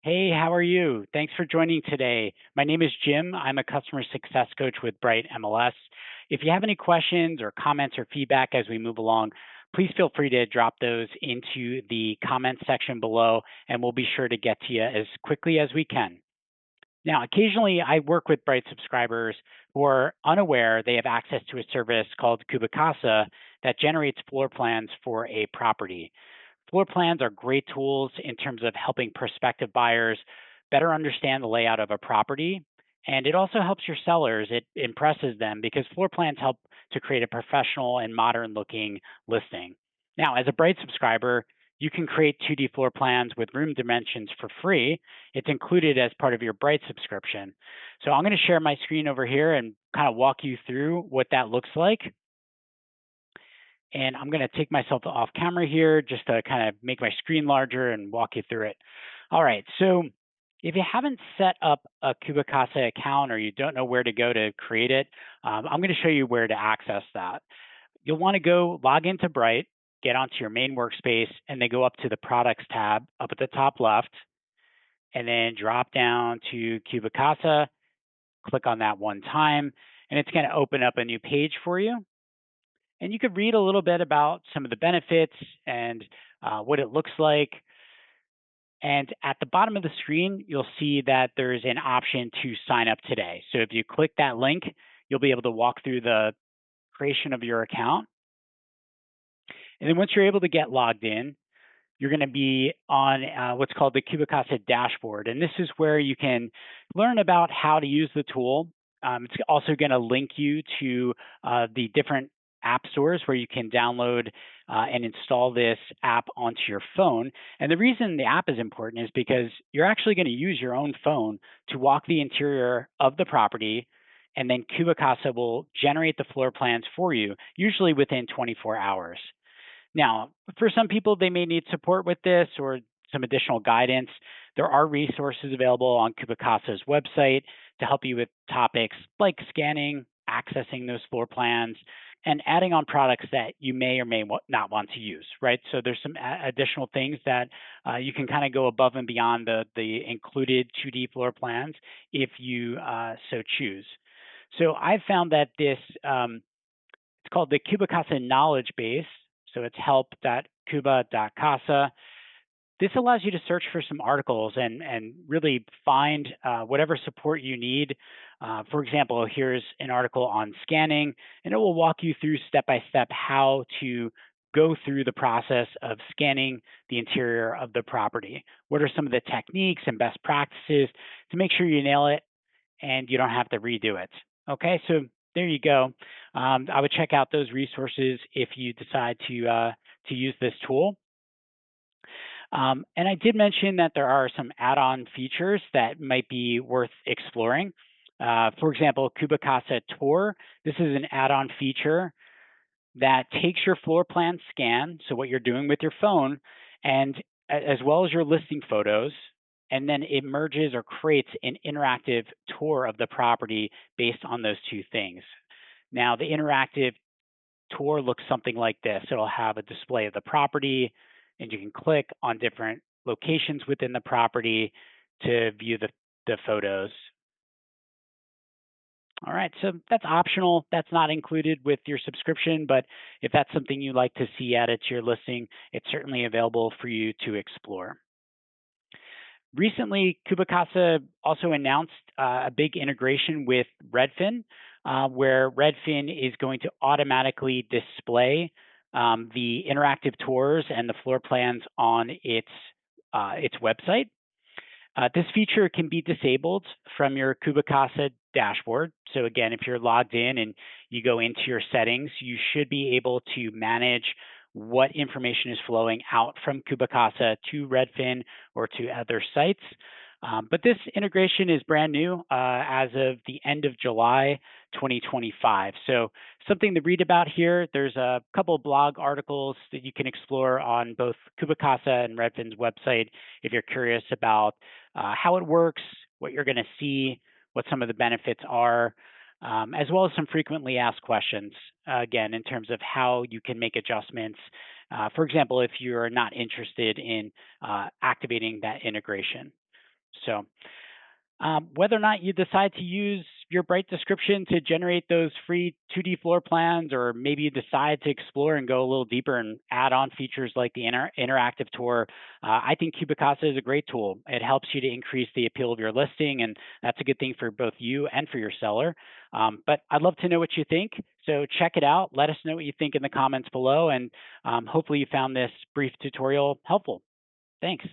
Hey, how are you? Thanks for joining today. My name is Jim. I'm a customer success coach with Bright MLS. If you have any questions or comments or feedback as we move along, please feel free to drop those into the comments section below, and we'll be sure to get to you as quickly as we can. Now, occasionally I work with Bright subscribers who are unaware they have access to a service called CubiCasa that generates floor plans for a property. Floor plans are great tools in terms of helping prospective buyers better understand the layout of a property. And it also helps your sellers. It impresses them because floor plans help to create a professional and modern looking listing. Now, as a Bright subscriber, you can create 2D floor plans with room dimensions for free. It's included as part of your Bright subscription. So I'm going to share my screen over here and kind of walk you through what that looks like. And I'm going to take myself off camera here just to kind of make my screen larger and walk you through it. All right, so if you haven't set up a CubiCasa account or you don't know where to go to create it, I'm going to show you where to access that. You'll want to go log into Bright, get onto your main workspace, and then go up to the Products tab up at the top left, and then drop down to CubiCasa, click on that one time, and it's going to open up a new page for you. And you could read a little bit about some of the benefits and what it looks like. And at the bottom of the screen, you'll see that there's an option to sign up today. So if you click that link, you'll be able to walk through the creation of your account. And then once you're able to get logged in, you're going to be on what's called the CubiCasa dashboard. And this is where you can learn about how to use the tool. It's also going to link you to the different app stores where you can download and install this app onto your phone. And the reason the app is important is because you're actually going to use your own phone to walk the interior of the property, and then CubiCasa will generate the floor plans for you, usually within 24 hours. Now, for some people, they may need support with this or some additional guidance. There are resources available on CubiCasa's website to help you with topics like scanning, accessing those floor plans, and adding on products that you may or may not want to use, right? So there's some additional things that you can kind of go above and beyond the included 2D floor plans if you so choose. So I've found that this it's called the CubiCasa Knowledge Base. So it's help.cuba.casa. This allows you to search for some articles and really find whatever support you need. For example, here's an article on scanning, and it will walk you through step by step how to go through the process of scanning the interior of the property. What are some of the techniques and best practices to make sure you nail it and you don't have to redo it? Okay, so there you go. I would check out those resources if you decide to use this tool. And I did mention that there are some add-on features that might be worth exploring. For example, CubiCasa Tour. This is an add-on feature that takes your floor plan scan, so what you're doing with your phone, and as well as your listing photos, and then it merges or creates an interactive tour of the property based on those two things. Now, the interactive tour looks something like this. It'll have a display of the property, and you can click on different locations within the property to view the photos. All right, so that's optional. That's not included with your subscription, but if that's something you'd like to see added to your listing, it's certainly available for you to explore. Recently, CubiCasa also announced a big integration with Redfin, where Redfin is going to automatically display the interactive tours and the floor plans on its website. This feature can be disabled from your CubiCasa dashboard. So again, if you're logged in and you go into your settings, you should be able to manage what information is flowing out from CubiCasa to Redfin or to other sites. But this integration is brand new as of the end of July 2025. So something to read about here. There's a couple of blog articles that you can explore on both CubiCasa and Redfin's website if you're curious about how it works, what you're going to see, what some of the benefits are, as well as some frequently asked questions, again, in terms of how you can make adjustments. For example, if you're not interested in activating that integration. So, whether or not you decide to use your Bright description to generate those free 2D floor plans, or maybe you decide to explore and go a little deeper and add on features like the interactive tour, I think CubiCasa is a great tool. It helps you to increase the appeal of your listing, and that's a good thing for both you and for your seller. But I'd love to know what you think. So check it out. Let us know what you think in the comments below, and hopefully you found this brief tutorial helpful. Thanks.